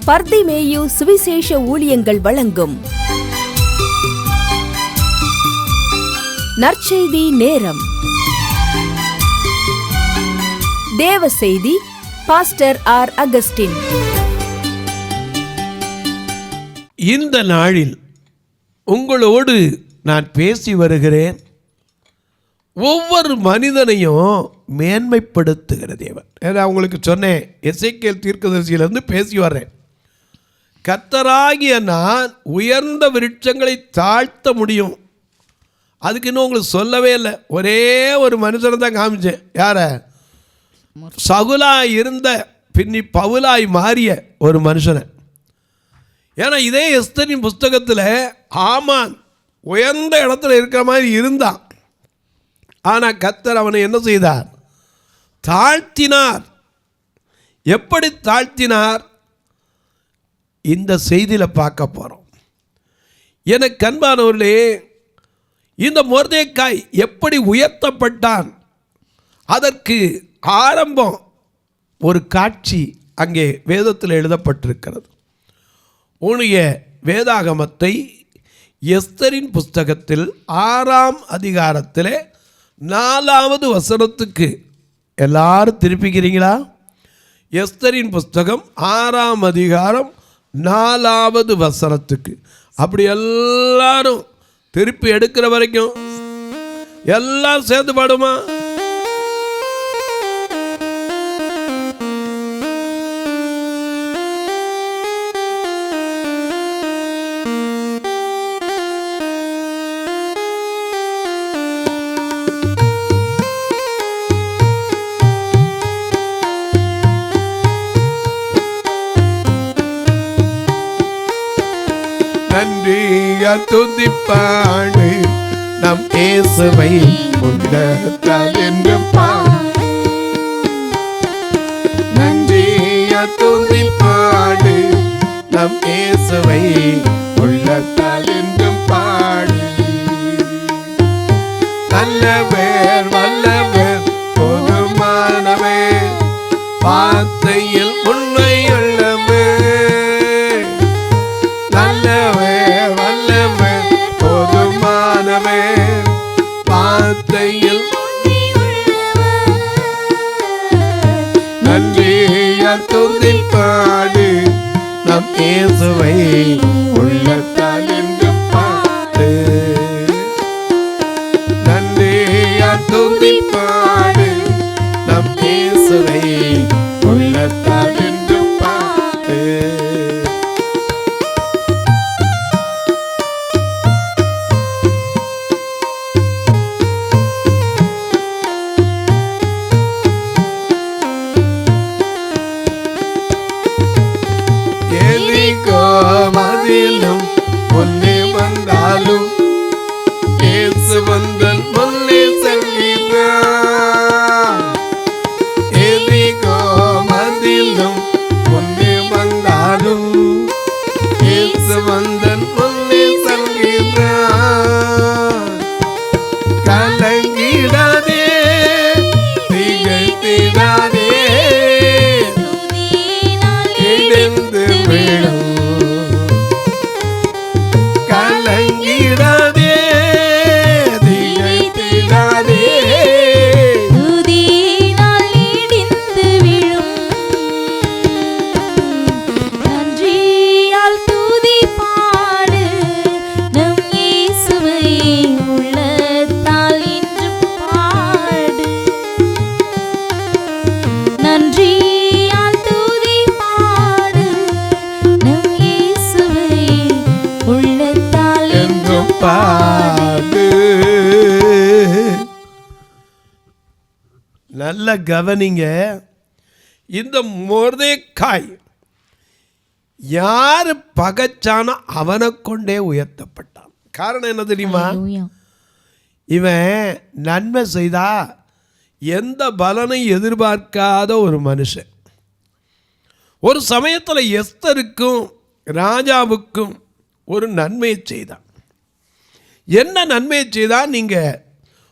பர்திமேயு சுவிசேஷ ஊழியங்கள் வழங்கும் நற்செய்தி நேரம். தேவ செய்தி பாஸ்டர் ஆர். அகஸ்டின். இந்த நாளில் உங்களோடு நான் பேசி வருகிறேன். ஒவ்வொரு மனிதனையும் மேன்மைப்படுத்துகிற தேவன். ஏன்னா உங்களுக்கு சொன்னேன், எசேக்கியேல் தீர்க்கதரிசியிலிருந்து பேசி வர்றேன். கர்த்தராகிய நான் உயர்ந்த விருட்சங்களை தாழ்த்த முடியும். அதுக்கு இன்னும் உங்களுக்கு சொல்லவே இல்லை. ஒரே ஒரு மனுஷனை தான் காமிச்சேன். யார? சவுலாய் இருந்த பின்னி பவுலாய் மாறிய ஒரு மனுஷனை. ஏன்னா இதே எஸ்தரின் புஸ்தகத்தில் ஆமான் உயர்ந்த இடத்துல இருக்கிற மாதிரி இருந்தான். ஆனால் கர்த்தர் அவனை என்ன செய்தார்? தாழ்த்தினார். எப்படி தாழ்த்தினார்? இந்த செய்தியில் பார்க்க போகிறோம். எனக்கு அன்பானவர்களே, இந்த மொர்தெக்காய் எப்படி உயர்த்தப்பட்டான், அதற்கு ஆரம்பம் ஒரு காட்சி அங்கே வேதத்தில் எழுதப்பட்டிருக்கிறது. உன்னுடைய வேதாகமத்தை எஸ்தரின் புஸ்தகத்தில் 6ஆம் அதிகாரத்தில் 4வது வசனத்துக்கு எல்லாரும் திருப்பிக்கிறீங்களா? எஸ்தரின் புஸ்தகம் 6ஆம் அதிகாரம் 4வது வசனத்துக்கு. அப்படி எல்லாரும் திருப்பி எடுக்கிற வரைக்கும் எல்லாம் சேர்ந்து பாடுமா? நன்றியால் துதிப்பாடு நம் இயேசுவை உள்ளத்தால் என்றும் பாடு. நன்றியால் துதிப்பாடு நம் இயேசுவை உள்ளத்தால் என்றும் பாடு. நல்லவர் வல்லவர் போதுமானவர், வார்த்தையில் உண்மையுள்ளவர். நல்லவர் வல்லவர் போதுமானவர், வார்த்தையில் நன்றியால் துதிப்பாடு நம் இயேசுவை உள்ளத்தால் என்றும் பாடு. நன்றியால் துதிப்பாடு நம் இயேசுவை உள்ளத்தால் என்றும் பாடு. மதிலும் முன்னே வந்தாலும் இயேசு வந்தன் முன்னே செல்கிறார். எரிகோ மதிலும் முன்னே வந்தாலும் இயேசு வந்தன் முன்னே செல்கிறார். கலங்கிடாதே, திகைத்திடாதே, இடிந்து விழும். கலங்கிடாதே, திகைத்திடாதே, துதியினால் இடிந்து விழும். நன்றியால் துதி பாடு நம் இயேசுவை உள்ளத்தால் இன்றும் பாடு. நன்றியால் துதி பாடு நம் இயேசுவை உள்ளத்தால் என்றும் பாடு. நல்ல கவனிங்க. இந்த மொர்தெக்காய் யாரு பகைச்சானோ அவனை கொண்டே உயர்த்தப்பட்டான். காரணம் என்ன தெரியுமா? இவன் நன்மை செய்தா எந்த பலனை எதிர்பார்க்காத ஒரு மனுஷன். ஒரு சமயத்தில் எஸ்தருக்கும் ராஜாவுக்கும் ஒரு நன்மையை செய்தான். என்ன நன்மையை செய்தான்? நீங்கள்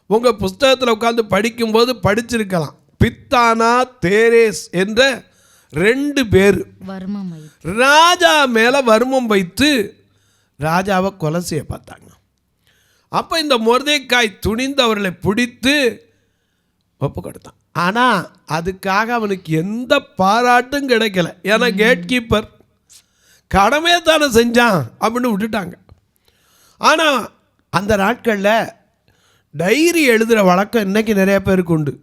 உங்கள் புஸ்தகத்தில் உட்காந்து படிக்கும்போது படிச்சிருக்கலாம். பித்தானா தேரேஸ் என்ற 2 பேர் வர்மம் வைத்து ராஜா மேலே வர்மம் வைத்து ராஜாவை கொலை செய்ய பார்த்தாங்க. அப்போ இந்த மொர்தெக்காய் துணிந்து அவர்களை பிடித்து ஒப்பு கொடுத்தான். ஆனால் அதுக்காக அவனுக்கு எந்த பாராட்டும் கிடைக்கல. ஏன்னா கேட் கீப்பர் கடமையை தானே செஞ்சான் அப்படின்னு விட்டுட்டாங்க. ஆனால் அந்த நாட்களில் டைரி எழுதுகிற வழக்கம் இன்றைக்கி நிறைய பேருக்கு உண்டு.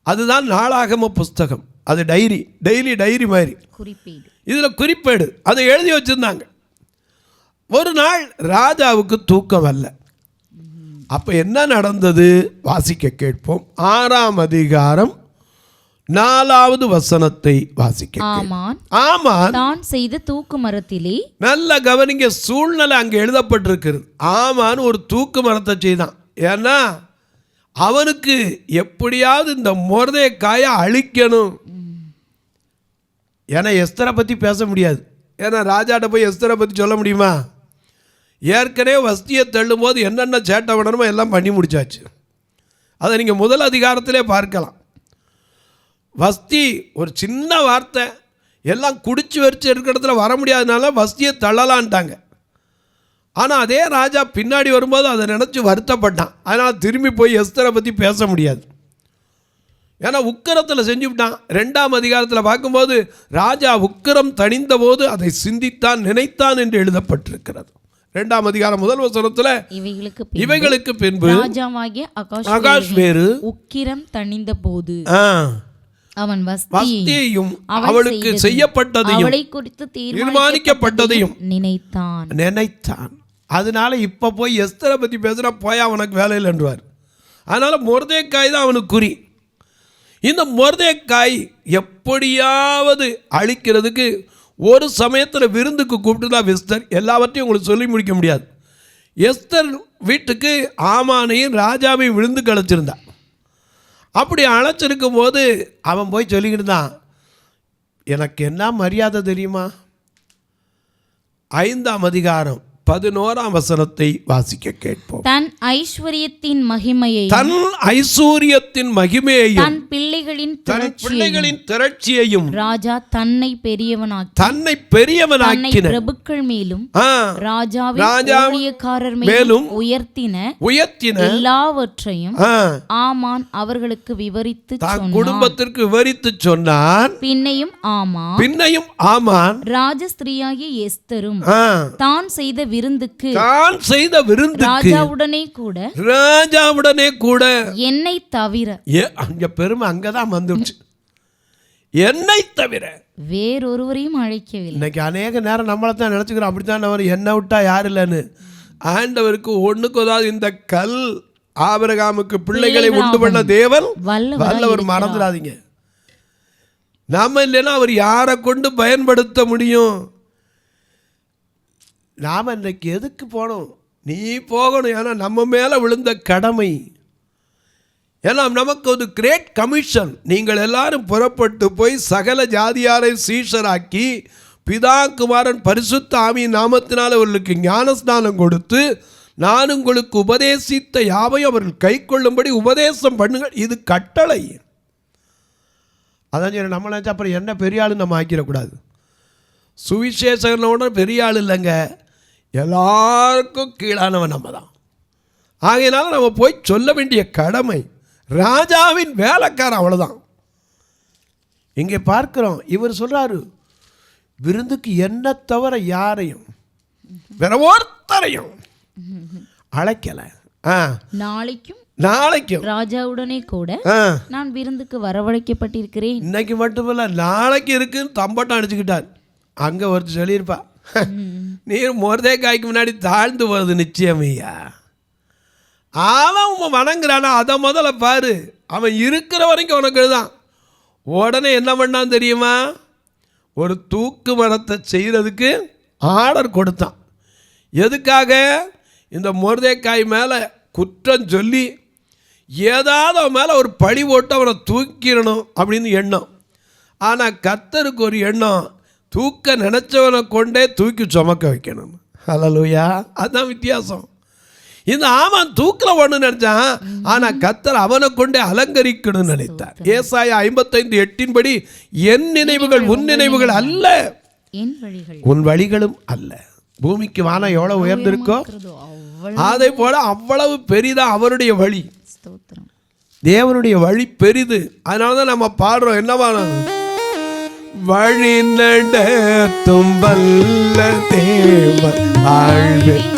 அதுதான் நாளாகம புஸ்தகம். அது டைரி மாதிரி குறிப்பீடு, இதில் குறிப்பேடு அதை எழுதி வச்சுருந்தாங்க. ஒரு நாள் ராஜாவுக்கு தூக்கம் வரல. அப்போ என்ன நடந்தது வாசிக்க கேட்போம். 6ஆம் அதிகாரம் 4வது வசனத்தை வாசிக்க. ஆமான் தான் செய்த தூக்கு மரத்திலே, நல்ல கவனிங்க, சூழ்நிலை அங்கே எழுதப்பட்டிருக்கிறது. ஆமான் ஒரு தூக்கு மரத்தை செய்தான். ஏன்னா அவனுக்கு எப்படியாவது இந்த மொர்தெக்காயை அழிக்கணும். ஏன்னா எஸ்தரை பற்றி பேச முடியாது. ஏன்னா ராஜாட்ட போய் எஸ்தரை பற்றி சொல்ல முடியுமா? ஏற்கனவே வஸ்தியை தள்ளும் போது என்னென்ன சேட்டை பண்ணணுமோ எல்லாம் பண்ணி முடிச்சாச்சு. அதை நீங்கள் முதல் அதிகாரத்திலே பார்க்கலாம். வஸ்தி ஒரு சின்ன வார்த்தை, எல்லாம் குடிச்சு வரிச்சு இருக்கிற இடத்துல வர முடியாதனால வஸ்தியை தள்ளலான்ட்டாங்க. ஆனால் அதே ராஜா பின்னாடி வரும்போது அதை நினச்சி வருத்தப்பட்டான். அதனால் திரும்பி போய் எஸ்தரை பற்றி பேச முடியாது. ஏன்னா உக்கிரத்தில் செஞ்சுவிட்டான். 2ஆம் அதிகாரத்தில் பார்க்கும்போது ராஜா உக்கிரம் தணிந்த போது அதை சிந்தித்தான், நினைத்தான் என்று எழுதப்பட்டிருக்கிறது. 2ஆம் அதிகாரம் முதல் வசனத்தில் இவைகளுக்கு பின்பு ராஜாவாகிய அகாஸ்வேரு உக்கிரம் தணிந்த போது அவன் வஸ்தியையும் அவளுக்கு செய்யப்பட்டதையும் அவளை குறித்து தீர்மானிக்கப்பட்டதையும் நினைத்தான். அதனால இப்போ போய் எஸ்தரை பற்றி பேசுனா போய் அவனுக்கு வேலையில் என்றுவார். அதனால மொர்தெக்காய் தான் அவனுக்கு குறி. இந்த மொர்தெக்காய் எப்படியாவது அழிக்கிறதுக்கு ஒரு சமயத்தில் விருந்துக்கு கூப்பிட்டு தான் எஸ்தர். எல்லாவற்றையும் உங்களுக்கு சொல்லி முடிக்க முடியாது. எஸ்தர் வீட்டுக்கு ஆமானையும் ராஜாவையும் விருந்து அழைச்சிருந்தான். அப்படி அழைச்சிருக்கும் போது அவன் போய் சொல்லிக்கிட்டு தான், எனக்கு என்ன மரியாதை தெரியுமா? 5ஆம் அதிகாரம் 11ஆம் வசனத்தை வாசிக்க கேட்போம். தன் ஐஸ்வரியத்தின் மகிமையையும் தன் பிள்ளைகளின் திரட்சியையும் ராஜா தன்னை பெரியவனாக்கின பிரபுக்கள் மேலும் ராஜாவின் மேலும் உயர்த்தின எல்லாவற்றையும் ஆமான் அவர்களுக்கு விவரித்து குடும்பத்திற்கு விவரித்து சொன்னான். பின்னையும் ஆமான் ராஜஸ்திரியாகிய எஸ்தரும் தான் செய்த விருந்துக்கு ராஜாவுடனே கூட என்னை தவிர, அங்க பெருமை அங்கதான் வந்துருச்சு, என்னை தவிர வேறொருவரையும் அழைக்கவில்லை. இன்னைக்கு அநேக நேரம் நம்மளை தான் நினைச்சுக்கிறோம், அப்படித்தான் அவர் என்ன விட்டா யாரு இல்லைன்னு. ஆண்டவருக்கு ஒண்ணுக்கு அதாவது இந்த கல் ஆபிரகாமுக்கு பிள்ளைகளை உண்டு பண்ண தேவன் வல்லவர், மறந்துடாதீங்க. நாம இல்லைன்னா அவர் யாரை கொண்டு பயன்படுத்த முடியும்? நாம் இன்றைக்கு எதுக்கு போகணும்? நீ போகணும். ஏன்னா நம்ம மேலே விழுந்த கடமை. ஏன்னா நமக்கு ஒரு கிரேட் கமிஷன். நீங்கள் எல்லாரும் புறப்பட்டு போய் சகல ஜாதியாரை சீஷராக்கி பிதா குமாரன் பரிசுத்த ஆவியின் நாமத்தினால் அவர்களுக்கு ஞானஸ்நானம் கொடுத்து நான் உங்களுக்கு உபதேசித்த யாவையும் அவர்கள் கை கொள்ளும்படி உபதேசம் பண்ணுங்கள். இது கட்டளை. அதான் சரி, நம்ம நினச்சா அப்புறம் என்ன பெரிய ஆளு நம்ம ஆக்கிடக்கூடாது. சுவிசேஷனோட பெரிய ஆள் இல்லைங்க, எல்லாருக்கும் கீழானவன் நம்ம தான். ஆகையினால நம்ம போய் சொல்ல வேண்டிய கடமை. ராஜாவின் வேலைக்காரன், அவ்வளோதான். இங்கே பார்க்கிறோம், இவர் சொல்றாரு விருந்துக்கு என்ன தவிர யாரையும் வேற ஒருத்தரையும் அழைக்கல. நாளைக்கும் ராஜாவுடனே கூட நான் விருந்துக்கு வரவழைக்கப்பட்டிருக்கிறேன். இன்னைக்கு மட்டுமில்ல, நாளைக்கு இருக்குன்னு தம்பட்டம் அடிச்சுக்கிட்டார். அங்கே ஒருத்தர் சொல்லியிருப்பா, நீர் மொர்தெக்காய்க்கு முன்னாடி தாழ்ந்து போகிறது நிச்சயமையா. அவன் வணங்குறானா அதை முதல்ல பாரு. அவன் இருக்கிற வரைக்கும் உனக்கு தான். உடனே என்ன பண்ணான் தெரியுமா? ஒரு தூக்கு மரத்தை செய்கிறதுக்கு ஆர்டர் கொடுத்தான். எதுக்காக? இந்த மொர்தெக்காய் மேலே குற்றம் சொல்லி ஏதாவது அவன் மேலே ஒரு பழி போட்டு அவனை தூக்கிடணும் அப்படின்னு எண்ணம். ஆனால் கர்த்தருக்கு ஒரு எண்ணம், தூக்க நினச்சவனை கொண்டே தூக்கி சுமக்க வைக்கணும். ஹல்லேலூயா. அதுதான் வித்தியாசம். இந்த ஆமான் தூக்கில் ஒன்று நினைச்சான், ஆனா கர்த்தர் அவனை கொண்டே அலங்கரிக்கணும்னு நினைத்தார். ஏசாயா 55:8 படி, என் நினைவுகள் உன் நினைவுகள் அல்ல, உன் வழிகளும் அல்ல. பூமிக்கு வானம் எவ்வளவு உயர்ந்திருக்கோ அதை போல அவ்வளவு பெரிதா அவருடைய வழி. தேவனுடைய வழி பெரிது. அதனாலதான் நம்ம பாடுறோம், என்னவா, வழி நடத்தும் வல்ல தேவன் வாழ்வில்,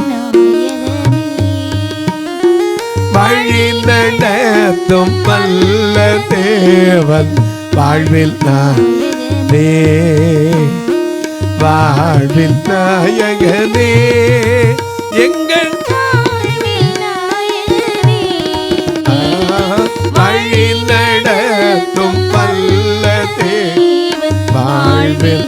வழி நடத்தும் வல்ல தேவன் வாழ்வில் நானே, வாழ்வில் நாயகனே, எங்கள் வழி நடத்தும் வல்ல தேவன் வாழ்வில்.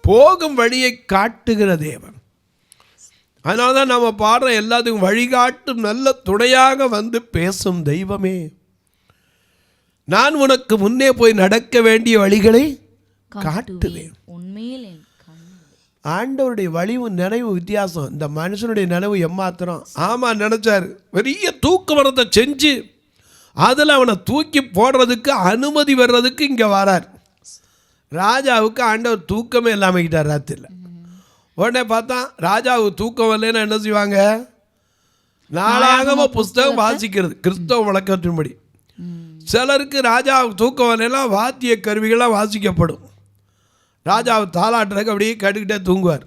போகும் வழியை காட்டுகிற தேவன். அதனால தான் நம்ம பாடுற எல்லாத்துக்கும் வழிகாட்டும் நல்ல துணையாக வந்து பேசும் தெய்வமே, நான் உனக்கு முன்னே போய் நடக்க வேண்டிய வழிகளை காட்டுவேன். ஆண்டவருடைய வழிவும் நினைவு வித்தியாசம். இந்த மனுஷனுடைய நினைவு எம்மாத்திரம். ஆமாம் நினைச்சார், பெரிய தூக்கு மரத்தை செஞ்சு அதில் அவனை தூக்கி போடுறதுக்கு அனுமதி வர்றதுக்கு இங்கே வரார். ராஜாவுக்கு ஆண்டவர் தூக்கமே இல்லாமக்கிட்டார் ராத்திரியில். உடனே பார்த்தா ராஜாவுக்கு தூக்கம் வரலன்னா என்ன செய்வாங்க, நாளாகம புஸ்தகம் வாசிக்கிறது. கிறிஸ்தவ வழக்கத்தின்படி சிலருக்கு ராஜாவுக்கு தூக்கம் வரலன்னா வாத்திய கருவிகள்லாம் வாசிக்கப்படும். ராஜாவை தாளாட்டுறதுக்கு அப்படியே கேட்டுக்கிட்டே தூங்குவார்.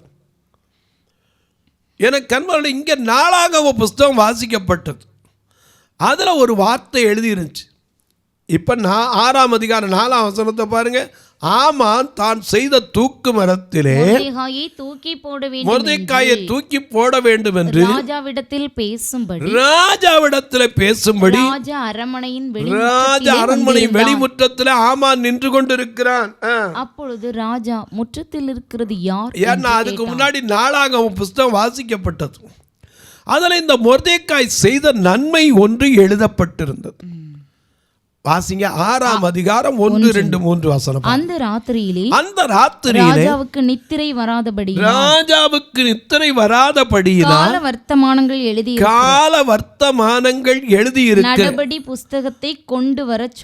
எனக்கு கண்மணில் இங்கே நாளாகம புஸ்தகம் வாசிக்கப்பட்டது. அதில் ஒரு வார்த்தை எழுதிருந்துச்சு. இப்போ 6ஆம் அதிகாரம் 4ஆம் வசனத்தை பாருங்க. ஆமான் தான் செய்த தூக்கு மரத்திலே மொர்தெக்காயை தூக்கி போட வேண்டும் என்று ராஜாவிடத்தில் பேசும்படி ராஜா அரண்மனையின் வெளிமுற்றத்தில் ஆமான் நின்று கொண்டிருக்கிறான். அப்பொழுது ராஜா, முற்றத்தில் இருக்கிறது யார்? ஏன்னா அதுக்கு முன்னாடி நாளாகம புஸ்தகம் வாசிக்கப்பட்டது. அதில் இந்த மொர்தெக்காய் செய்த நன்மை ஒன்று எழுதப்பட்டிருந்தது. வாசிங்க 6ஆம் அதிகாரம் 1, 2, 3 வசனம். அந்த ராத்திரியிலே ராஜாவுக்கு நித்திரை வராதபடியினால் கால வர்த்தமானங்கள் எழுதியிருக்க நடபடி புஸ்தகத்தை கொண்டு வரச்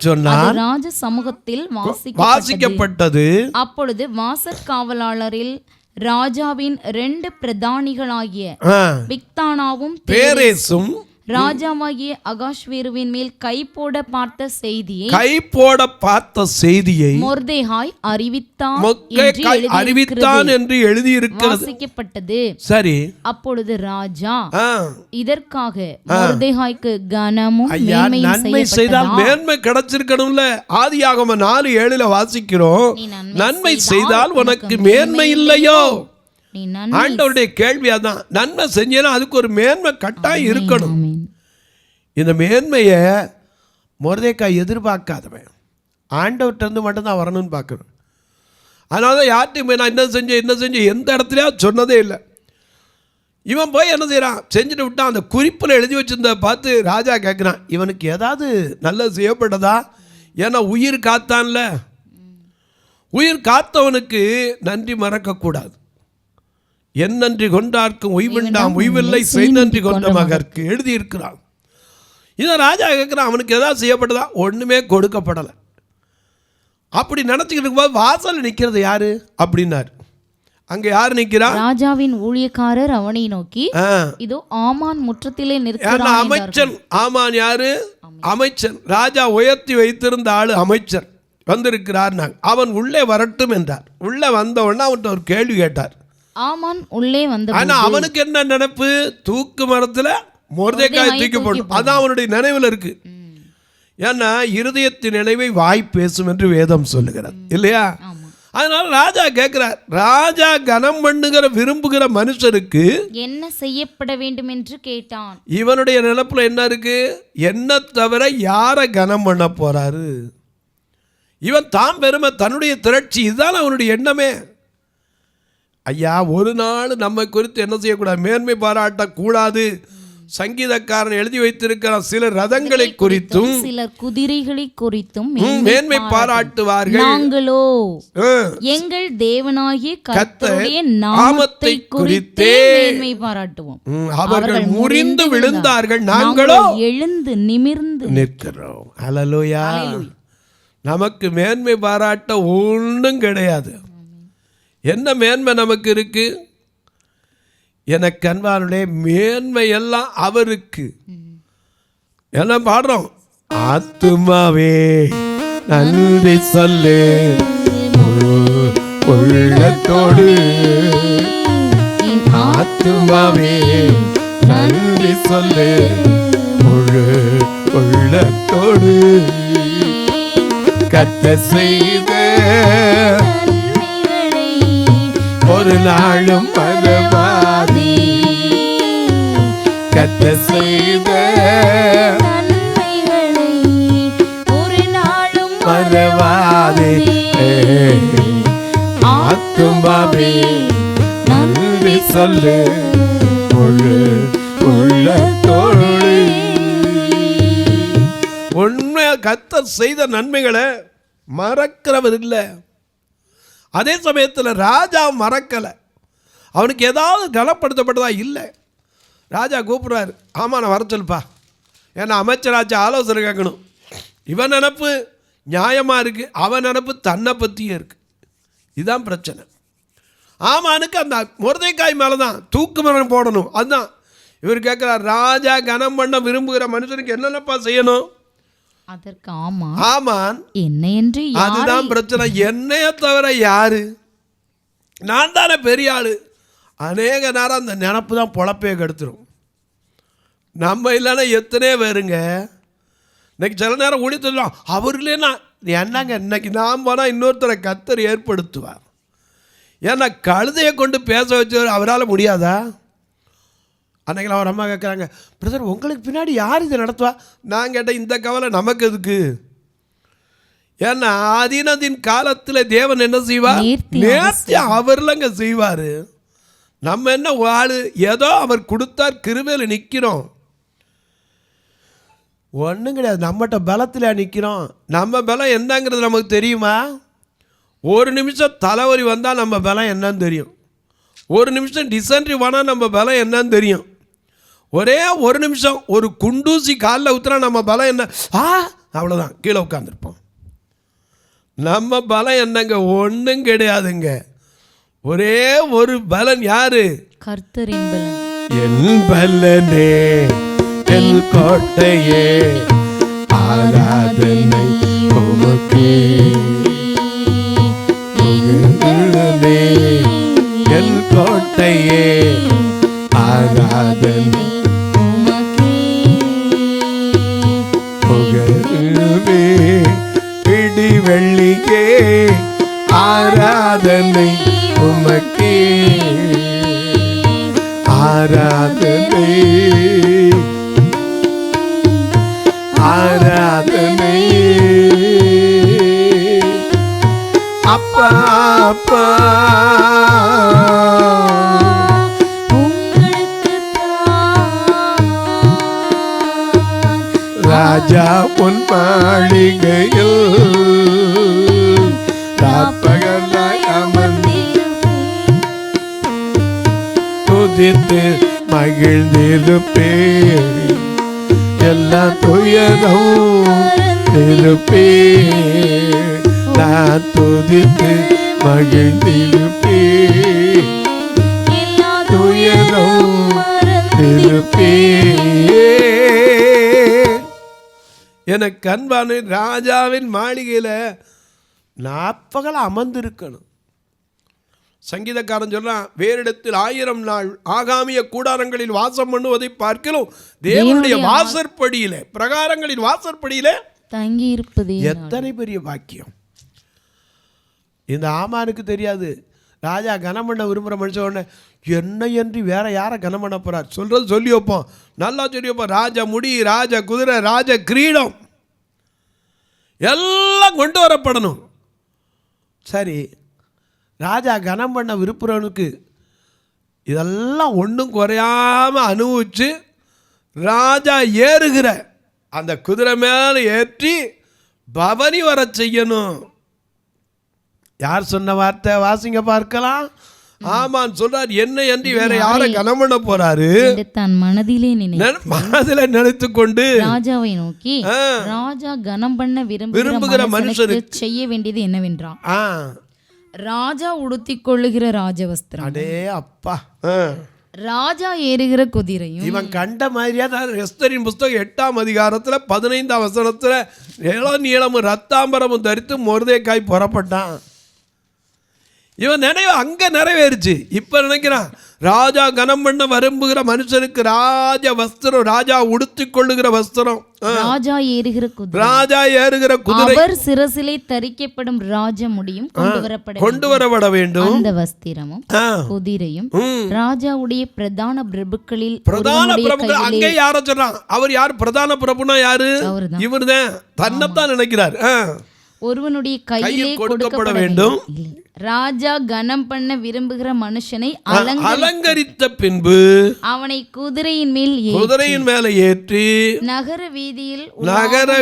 சொன்னார். ராஜ சமூகத்தில் வாசிக்கப்பட்டது. அப்பொழுது வாசற்காவலாளரில் ராஜாவின் 2 பிரதானிகளாகிய பிக்தானாவும் பேரேசும் ராஜாவாகிய அகாஸ்வேருவின் மேல் கை போட பார்த்த செய்தியை மொர்தெகாய் அறிவித்தான் என்று எழுதியிருக்கிறது. சரி. அப்பொழுது ராஜா, இதற்காக மொர்தெகாய்க்கு கனமும் நன்மை செய்தால் மேன்மை கிடைச்சிருக்கணும்ல. ஆதியாகம 4:7 வாசிக்கிறோம், நன்மை செய்தால் உனக்கு மேன்மை இல்லையோ? ஆண்டவருடைய கேள்வி அதான். நன்மை செஞ்சேன்னா அதுக்கு ஒரு மேன்மை கட்டாயம் இருக்கணும். இந்த மேன்மையை மொர்தெக்காய் எதிர்பார்க்காதவன், ஆண்டவர்கிட்ட இருந்து மட்டும்தான் வரணும்னு பார்க்கணும். அதனால தான் யார்ட்டையும் நான் என்ன செஞ்சேன் எந்த இடத்துலையா சொன்னதே இல்லை. இவன் போய் என்ன செய்யறான், செஞ்சுட்டு விட்டான். அந்த குறிப்பில் எழுதி வச்சிருந்த பார்த்து ராஜா கேட்குறான், இவனுக்கு ஏதாவது நல்லது செய்யப்பட்டதா? ஏன்னா உயிர் காத்தான்ல, உயிர் காத்தவனுக்கு நன்றி மறக்கக்கூடாது. என் நன்றி கொண்டார்க்கும் உய்விண்டாம் உய்வில்லை, செய் நன்றி கொண்ட மகற்கு எழுதியிருக்கிறான். இதை ராஜா கேட்குறான், அவனுக்கு எதாவது செய்யப்பட்டதா? ஒன்றுமே கொடுக்கப்படலை. அப்படி நினச்சிக்கிட்டு இருக்கும்போது வாசல் நிற்கிறது யாரு அப்படின்னாரு. அங்கே யார் நிற்கிறா? ராஜாவின் ஊழியக்காரர் அவனை நோக்கி, இதோ ஆமான் முற்றத்திலே நிற்கிறான். அமைச்சன். ஆமான் யாரு? அமைச்சன். ராஜா உயர்த்தி வைத்திருந்த ஆளு அமைச்சர் வந்திருக்கிறார். அவன் உள்ளே வரட்டும் என்றார். உள்ளே வந்த உடனே அவன்கிட்ட ஒரு கேள்வி கேட்டார். ஆமான் உள்ளே வந்த, ஆனா அவனுக்கு என்ன நினைப்பு? தூக்கு மரத்துல மொர்தெக்காய் தூக்கி போடும். அதான் அவனுடைய நினைவில் இருக்கு. ஏன்னா இருதயத்தின் நினைவை வாய் பேசும் என்று வேதம் சொல்லுகிறது இல்லையா? அதனால ராஜா கேட்கிறார், ராஜா கனம் பண்ணுகிற விரும்புகிற மனுஷருக்கு என்ன செய்யப்பட வேண்டும் என்று கேட்டான். இவனுடைய நினைப்புல என்ன இருக்கு? என்ன தவிர யார கனம் பண்ண போறாரு? இவன் தான் பெருமை, தன்னுடைய திரட்சி, இதுதான் அவனுடைய எண்ணமே. ஐயா, ஒரு நாள் நம்ம குறித்து என்ன செய்யக்கூடாது? மேன்மை பாராட்டக்கூடாது, சங்கீதக்காரன் எழுதி வைத்திருக்கிற சில ரதங்களை குறித்தும் சிலர் குதிரைகளை குறித்தும் மேன்மை பாராட்டுவார்கள். நாங்களோ எங்கள் தேவனாகிய கர்த்தருடைய நாமத்தை குறித்தே மேன்மை பாராட்டுவோம். அவர்கள் முறிந்து விழுந்தார்கள், நாங்களோ எழுந்து நிமிர்ந்து நிற்கிறோம். ஹல்லேலூயா. நமக்கு மேன்மை பாராட்ட ஒன்றும் கிடையாது. என்ன மேன்மை நமக்கு இருக்கு? எனக்கு அன்பானுடைய மேன்மை எல்லாம் அவருக்கு. என்ன பாடுறோம்? ஆத்துமாவே நன்றி சொல்லு உள்ளத்தோடு, ஆத்துமாவே நன்றி சொல்லு முழு உள்ளத்தோடு, கர்த்தர் செய்த ஒரு நாளும் மறவாதே, கர்த்தர் செய்த ஒரு நாளும் மறவாதே. ஆத்துமாவே நன்றி சொல்லு முழு உள்ளத்தோடு. உண்மை கர்த்தர் செய்த நன்மைகளை மறக்கிறவர் இல்லை. அதே சமயத்தில் ராஜா மறக்கலை. அவனுக்கு ஏதாவது கனப்படுத்தப்பட்டதா இல்லை. ராஜா கூப்பிட்றாரு, ஆமாம் நான் வர சொல்லுப்பா, ஏன்னா அமைச்சராச்சு ஆலோசனை கேட்கணும். இவன் நினப்பு நியாயமாக இருக்குது, அவன் நினப்பு தன்னை பற்றியே இருக்குது. இதுதான் பிரச்சனை. ஆமானுக்கு அந்த மொர்தெக்காய் மேலே தான் தூக்கு மரணம் போடணும். அதுதான் இவர் கேட்குறார், ராஜா கனம் பண்ண விரும்புகிற மனுஷனுக்கு என்னென்னப்பா செய்யணும்? அதற்கு ஆமான் என்ன என்று, அதுதான் பிரச்சனை. என்னைய தவிர யாரு? நான் தானே பெரிய ஆளு. அநேக நேரம் அந்த நினப்பு தான் பொழப்பே கெடுத்துரும். நம்ம இல்லைன்னா எத்தனையோ பேருங்க இன்னைக்கு சில நேரம் ஊழியலாம். அவர் இல்லைன்னா என்னங்க இன்னைக்கு நாம் போனால் இன்னொருத்தரை கர்த்தர் ஏற்படுத்துவார். ஏன்னா கழுதையை கொண்டு பேச வச்சவர் அவரால் முடியாதா? அன்றைக்கி அவர் அம்மா கேட்குறாங்க, பிரதர் உங்களுக்கு பின்னாடி யார் இதை நடத்துவா? நான் கேட்டேன், இந்த கவலை நமக்கு எதுக்கு? ஏன்னா ஆதீனத்தின் காலத்தில் தேவன் என்ன செய்வார்? நேர்த்தி அவர்லங்க செய்வார். நம்ம என்ன ஆளு? ஏதோ அவர் கொடுத்தார், கிருபையில் நிற்கிறோம். ஒன்றும் கிடையாது. நம்மகிட்ட பலத்தில் நிற்கிறோம். நம்ம பலம் என்னங்கிறது நமக்கு தெரியுமா? ஒரு நிமிஷம் தலைவலி வந்தால் நம்ம பலம் என்னன்னு தெரியும். ஒரு நிமிஷம் டிசென்ட்ரி போனால் நம்ம பலம் என்னன்னு தெரியும். ஒரே ஒரு நிமிஷம் ஒரு குண்டூசி காலில் ஊற்றுனா நம்ம பலம் என்ன? அவ்வளோதான், கீழே உட்காந்துருப்போம். நம்ம பலம் என்னங்க? ஒன்றும் கிடையாதுங்க. ஒரே ஒரு பலன் யாரு? கர்த்தரின் பலன். என் பலனே என் கோட்டையே ஆராதனை உமக்கே, என் கோட்டையே ஆராதனை புகழுமே, பிடி வெள்ளிக்கே ஆராதனை உமக்கே, ஆராதனை ஆராதனை அப்பா அப்பா ராஜா பொன் மாளிகையில் ராப்பகலாய் அமர்ந்து துதித்து மகிழ்ந்திருப்பே, எல்லா துயரும் இருப்பே, நான் துதித்து மகிழ்ந்திருப்பே, எல்லா துயரும் இருப்பே. எனக்கு அன்பான ராஜாவின் மாளிகையில் நாற்பகல் அமர்ந்திருக்கணும். சங்கீதக்காரன் சொல்றான், வேறிடத்தில் 1000 நாள் ஆகாமிய கூடாரங்களில் வாசம் பண்ணுவதை பார்க்கலாம் தேவனுடைய வாசற்படியிலே, பிரகாரங்களின் வாசற்படியிலே தங்கி இருப்பது எத்தனை பெரிய பாக்கியம். இந்த ஆமானுக்கு தெரியாது. ராஜா கனம் பண்ண விரும்புகிற மனுஷன் உடனே என்ன என்று வேற யாரை கனம் பண்ண போறார்? சொல்றது சொல்லி வைப்போம், நல்லா சொல்லி வைப்போம். ராஜ முடி, ராஜ குதிரை, ராஜ கிரீடம் எல்லாம் கொண்டு வரப்படணும். சரி, ராஜா கனம் பண்ண விருப்புறவனுக்கு இதெல்லாம் ஒன்றும் குறையாமல் அனுபவிச்சு ராஜா ஏறுகிற அந்த குதிரை மேலே ஏற்றி பவனி வர செய்யணும். யார் சொன்ன வார்த்தை? வாசிங்க பார்க்கலாம். ஆமான் சொல்றார். என்ன என்று வேற யாரை கனம் பண்ண போறாரு? தன் மனதிலே நினைத்து கொண்டு ராஜாவை நோக்கி, ராஜா கனம் பண்ண விரும்புகிற மனுஷனுக்கு செய்ய வேண்டியது என்னவென்றான், ராஜா உடுத்திக் கொள்ளுகிற ராஜவஸ்திரம், அடே அப்பா, ராஜா ஏறுகிற குதிரையும். இவன் கண்ட மாதிரியா தான் எஸ்தரின் புஸ்தகம் 8ஆம் அதிகாரத்துல 15ஆம் வசனத்துல நீளமும் ரத்தாம்பரமும் தரித்து மொர்தெக்காய் புறப்பட்டான். இவன் நினைவு அங்க நிறைவேறுச்சு. இப்ப நினைக்கிறான், ராஜா கனம் பண்ண விரும்புகிற மனுஷனுக்கு ராஜ வஸ்திரம், ராஜா உடுத்திக் கொள்ளுகிற வஸ்திரம், ராஜா ஏறுகிற குதிரை, ராஜா ஏறுகிற குதிரை, அவர் சிரசிலே தரிக்கப்படும் ராஜ முடியும் கொண்டு வரப்பட வேண்டும். அந்த வஸ்திரமும் குதிரையும் ராஜாவுடைய பிரதான பிரபுக்களில் அங்கே யார சொல்றான்? அவர் யார்? பிரதான பிரபுனா யாரு? இவர்தான். தன்னைத்தான் நினைக்கிறார். ஒருவனுடைய கையிலே கொடுக்கப்பட வேண்டும். ராஜா கனம் பண்ண விரும்புகிற மனுஷனை அலங்கரித்த பின்பு அவனை குதிரையின் மேல் ஏற்றி நகர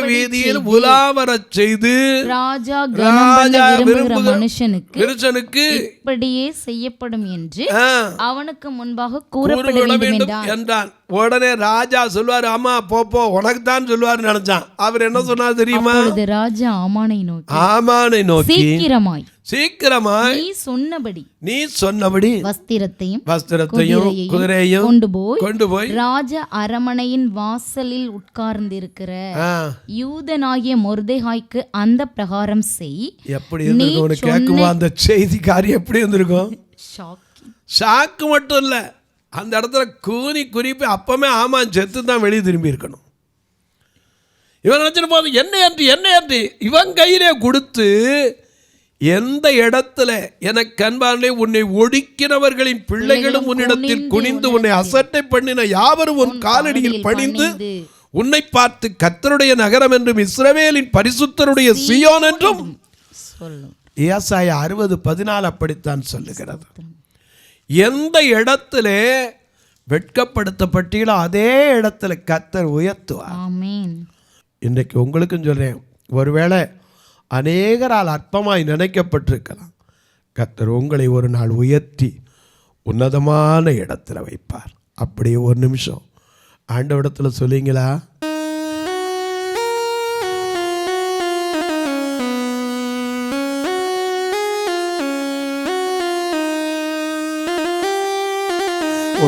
வீதியில் உலாவரச் செய்து ராஜா கனம் பண்ண விரும்புகிற மனுஷனுக்கு இப்படியே செய்யப்படும் என்று அவனுக்கு முன்பாக கூறப்பட வேண்டும் என்றான். உடனே ராஜா சொல்வார், ஆமா போ உனக்கு தான் சொல்வார் நினைச்சான். அவர் என்ன சொன்னார் தெரியுமா? ராஜா ஆமானை நோக்கி சீக்கிரமாய் நீ சொன்னபடி வஸ்திரத்தையும் குதிரையும் கொண்டு போய் ராஜ அரமனையின் வாசலில் உட்கார்ந்திருக்கிற யூதனாகிய மொர்தெகாய்க்கு அந்த பிரகாரம் செய். எப்படி இருந்திருக்கும் கேட்கும் அந்த செய்திக்காரி? எப்படி இருந்திருக்கும்? ஷாக்கு மட்டும் இல்ல, அந்த இடத்துல கூனி குறிப்பு அப்பமே ஆமான் செத்து தான் வெளியே திரும்பி இருக்கணும். இவன் நினைச்சிட்டு போது என்ன என்று இவன் கையிலே கொடுத்து, எந்த இடத்துல எனக்கு அன்பானே உன்னை ஒடுக்கினவர்களின் பிள்ளைகளும் உன்னிடத்தில் குனிந்து உன்னை அசட்டை பண்ணின யாவரும் உன் காலடியில் பணிந்து உன்னை பார்த்து கர்த்தருடைய நகரம் என்றும் இஸ்ரவேலின் பரிசுத்தருடைய சீயோன் என்றும் ஏசாயா 60:14 அப்படித்தான் சொல்லுகிறது. எந்த இடத்துல வெட்கப்படுத்தப்பட்டீங்களோ அதே இடத்துல கர்த்தர் உயர்த்துவார். இன்றைக்கு உங்களுக்கும் சொல்றேன், ஒருவேளை அநேகரால் அற்பமாய் நினைக்கப்பட்டிருக்கலாம். கர்த்தர் உங்களை ஒரு நாள் உயர்த்தி உன்னதமான இடத்துல வைப்பார். அப்படியே ஒரு நிமிஷம் ஆண்டவரிடத்துல சொல்லுங்களா?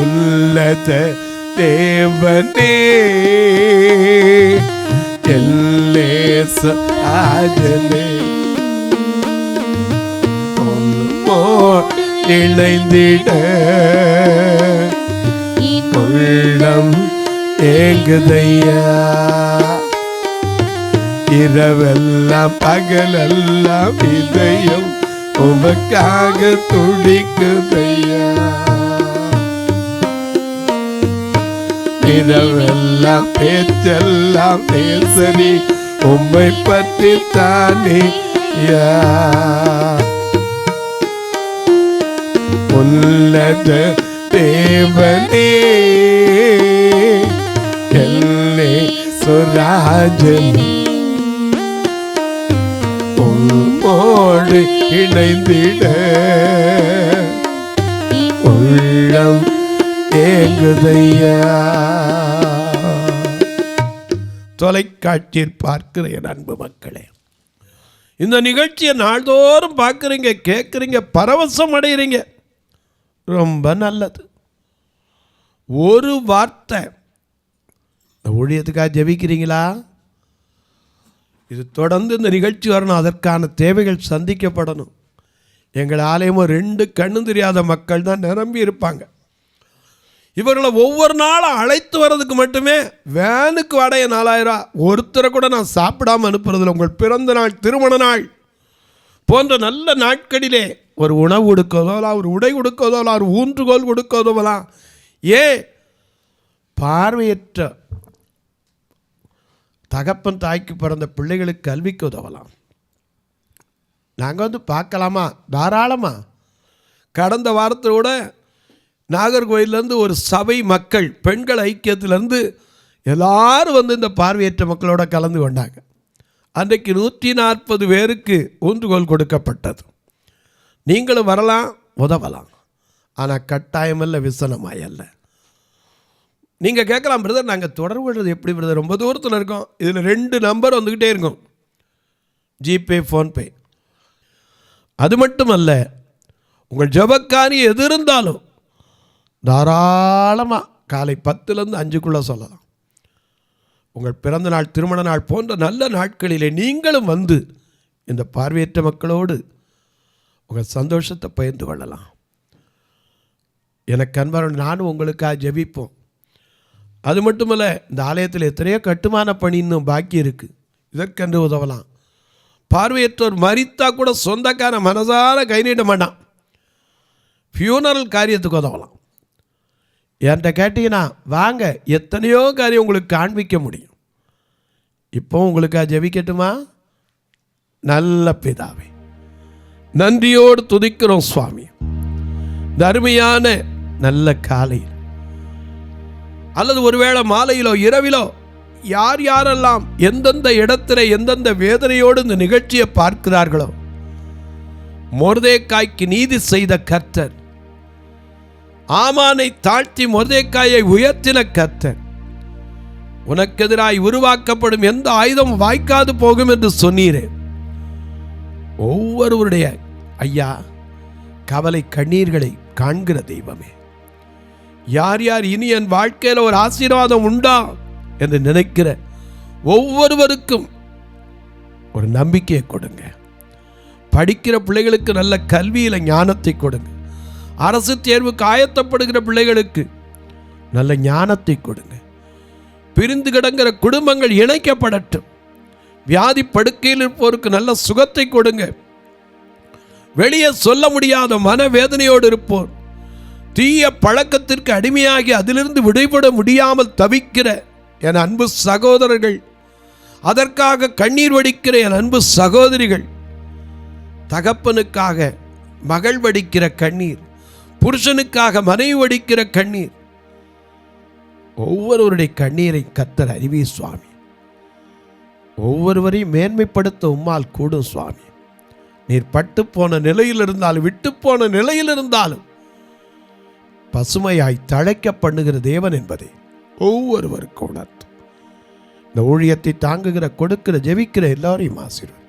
உள்ளத தேவனே ஆஜனே இணைந்திட உள்ளம் ஏங்குதையா. இரவெல்லாம் பகலெல்லாம் இதயம் உமக்காக துடிக்குதையா. இரவெல்லாம் பேச்செல்லாம் பேசரி உம்மை பற்றி தானே உன்னத தேவனே எல்லே சுராஜனே உம்மோடு இணைந்திட உள்ளம் ஏங்குதையா. தொலைக்காட்சியில் பார்க்கிற என் அன்பு மக்களே, இந்த நிகழ்ச்சியை நாள்தோறும் பார்க்குறீங்க, கேட்குறீங்க, பரவசம் அடைகிறீங்க. ரொம்ப நல்லது. ஒரு வார்த்தை ஊழியத்துக்காக ஜெபிக்கிறீங்களா? இது தொடர்ந்து இந்த நிகழ்ச்சி வரணும், அதற்கான தேவைகள் சந்திக்கப்படணும். எங்கள் ஆலயமும் 2 கண்ணு தெரியாத மக்கள் தான் நிரம்பி இருப்பாங்க. இவர்களை ஒவ்வொரு நாளும் அழைத்து வர்றதுக்கு மட்டுமே வேனுக்கு வாடகை 4000. ஒருத்தரை கூட நான் சாப்பிடாமல் அனுப்புறதில்லை. உங்கள் பிறந்த நாள், திருமண நாள் போன்ற நல்ல நாட்களிலே ஒரு உணவு கொடுக்கதோலாம், ஒரு உடை கொடுக்கதோலாம், ஒரு ஊன்றுகோல் கொடுக்கதோலாம். பார்வையற்ற தகப்பன் தாய்க்கு பிறந்த பிள்ளைகளுக்கு கல்விக்கு உதவலாம். நாங்கள் பார்க்கலாமா? தாராளமாக. கடந்த வாரத்தோட நாகர்கோயிலேருந்து ஒரு சபை மக்கள் பெண்கள் ஐக்கியத்திலேருந்து எல்லாரும் வந்து இந்த பார்வையற்ற மக்களோட கலந்து கொண்டாங்க. அன்றைக்கு 140 பேருக்கு ஊன்றுகோல் கொடுக்கப்பட்டது. நீங்களும் வரலாம், உதவலாம், ஆனால் கட்டாயமல்ல, விசனமாயல்ல. நீங்கள் கேட்கலாம், பிரதர் நாங்கள் தொடர்பு கொள்வது எப்படி பிரதர், ரொம்ப தூரத்தில் இருக்கோம். இதில் 2 நம்பர் வந்துக்கிட்டே இருக்கும், ஜிபே, ஃபோன்பே. அது மட்டுமல்ல, உங்கள் ஜெபக்காரி எது இருந்தாலும் தாராளமாக காலை 10லேருந்து 5க்குள்ளே சொல்லலாம். உங்கள் பிறந்த நாள், திருமண நாள் போன்ற நல்ல நாட்களிலே நீங்களும் வந்து இந்த பார்வையற்ற மக்களோடு உங்கள் சந்தோஷத்தை பகிர்ந்து கொள்ளலாம். எனக்கு அன்பான, நானும் உங்களுக்காக ஜெபிப்போம். அது மட்டுமல்ல, இந்த ஆலயத்தில் எத்தனையோ கட்டுமான பணி இன்னும் பாக்கி இருக்குது, இதற்கென்று உதவலாம். பார்வையற்றோர் மரித்தா கூட சொந்தக்கார மனசார கை நீட்ட மாட்டான், ஃபியூனரல் காரியத்துக்கு உதவலாம். என்கிட்ட கேட்டீங்கன்னா வாங்க, எத்தனையோ காரியம் உங்களுக்கு காண்பிக்க முடியும். இப்போ உங்களுக்காக ஜெபிக்கட்டுமா? நல்ல பிதாவே, நன்றியோடு துதிக்கிறோம் சுவாமி. இந்த அருமையான நல்ல காலையில் அல்லது ஒருவேளை மாலையிலோ இரவிலோ யார் யாரெல்லாம் எந்தெந்த இடத்துல எந்தெந்த வேதனையோடு இந்த நிகழ்ச்சியை பார்க்கிறார்களோ, மொர்தெக்காய்க்கு நீதி செய்த கர்த்தர், ஆமானை தாழ்த்தி மொர்தெக்காயை உயர்த்தின கர்த்தர், உனக்கு எதிராய் உருவாக்கப்படும் எந்த ஆயுதம் வாய்க்காது போகும் என்று சொன்னீரே. ஒவ்வொருவருடைய ஐயா கவலை கண்ணீர்களை காண்கிற தெய்வமே, யார் யார் இனி என் வாழ்க்கையில் ஒரு ஆசீர்வாதம் உண்டா என்று நினைக்கிற ஒவ்வொருவருக்கும் ஒரு நம்பிக்கையை கொடுங்க. படிக்கிற பிள்ளைகளுக்கு நல்ல கல்வியில ஞானத்தை கொடுங்க. அரசு தேர்வுக்கு ஆயத்தப்படுகிற பிள்ளைகளுக்கு நல்ல ஞானத்தை கொடுங்க. பிரிந்து கிடங்கிற குடும்பங்கள் இணைக்கப்படட்டும். வியாதி படுக்கையில் இருப்போருக்கு நல்ல சுகத்தை கொடுங்க. வெளியே சொல்ல முடியாத மனவேதனையோடு இருப்போர், தீய பழக்கத்திற்கு அடிமையாகி அதிலிருந்து விடுபட முடியாமல் தவிக்கிற என் அன்பு சகோதரர்கள், அதற்காக கண்ணீர் வடிக்கிற என் அன்பு சகோதரிகள், தகப்பனுக்காக மகள் வடிக்கிற கண்ணீர், புருஷனுக்காக மனைவி வடிக்கிற கண்ணீர், ஒவ்வொருவருடைய கண்ணீரை கர்த்தர் அறிவி சுவாமி. ஒவ்வொருவரையும் மேன்மைப்படுத்த உம்மால் கூடும் சுவாமி. நீர் பட்டு போன நிலையில் இருந்தாலும் விட்டு போன நிலையில் இருந்தாலும் பசுமையாய் தழைக்க பண்ணுகிற தேவன் என்பதை ஒவ்வொருவருக்கும் உணர்த்தும். இந்த ஊழியத்தை தாங்குகிற, கொடுக்கிற, ஜெபிக்கிற எல்லாரையும் ஆசீர்வதி.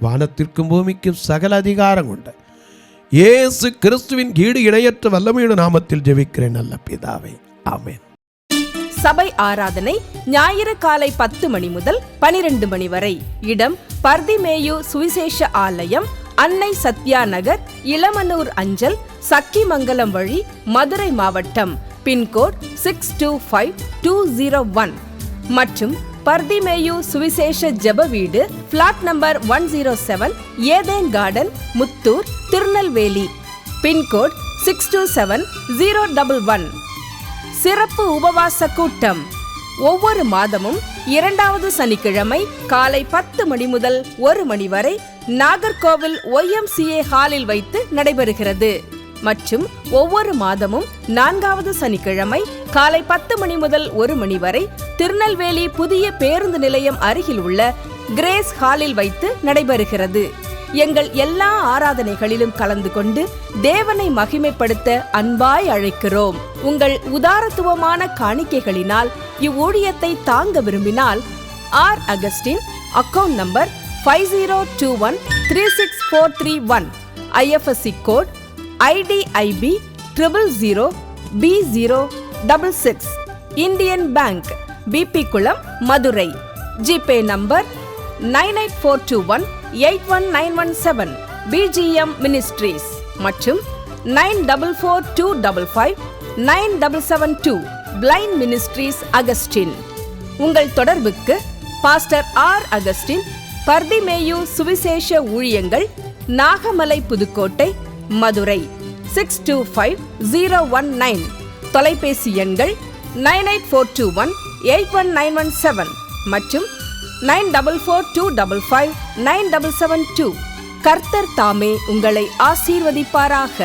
வானத்திற்கும் பூமிக்கும் சகல அதிகாரம் கொண்ட இயேசு கிறிஸ்துவின் ஈடு இணையற்ற வல்லமையுள்ள நாமத்தில் ஜெபிக்கிறேன் நல்ல பிதாவே, ஆமென். சபை ஆராதனை ஞாயிறு காலை 10 மணி முதல் 12 மணி வரை. இடம் பர்திமேயு சுவிசேஷ ஆலயம், அன்னை சத்யா நகர், இளமனூர் அஞ்சல், சக்கிமங்கலம் வழி, மதுரை மாவட்டம். பின்கோட் 625201 மற்றும் பர்திமேயு சுவிசேஷ ஜெப வீடு, flat number 107, Eden garden, Muthur, Tirunelveli. Pincode 627011. சிறப்பு உபவாச கூட்டம் ஒவ்வொரு மாதமும் 2வது சனிக்கிழமை காலை 10 மணி முதல் 1 மணி வரை நாகர்கோவில் YMCA ஹாலில் வைத்து நடைபெறுகிறது. மற்றும் ஒவ்வொரு மாதமும் 4வது சனிக்கிழமை காலை 10 மணி முதல் 1 மணி வரை திருநெல்வேலி புதிய பேருந்து நிலையம் அருகில் உள்ள கிரேஸ் ஹாலில் வைத்து நடைபெறுகிறது. எங்கள் எல்லா ஆராதனைகளிலும் கலந்து கொண்டு தேவனை மகிமைப்படுத்த அன்பாய் அழைக்கிறோம். உங்கள் உதாரத்துவமான காணிக்கைகளினால் இவ்வூழியத்தை தாங்க விரும்பினால் R Augustine, account number 5021364331, IFSC code IDIB 000B066, Indian Bank, BP Kulam, Madurai. GPay number 9842181917, BGM ministries மற்றும் 9442559772, பிளைண்ட் மினிஸ்ட்ரீஸ் அகஸ்டின். உங்கள் தொடர்புக்கு பாஸ்டர் ஆர் அகஸ்டின், பர்திமேயு சுவிசேஷ ஊழியங்கள், நாகமலை, புதுக்கோட்டை, மதுரை 625019. தொலைபேசி எண்கள் 9842181917 மற்றும் 9442559772. கர்த்தர் தாமே உங்களை ஆசீர்வதிப்பாராக.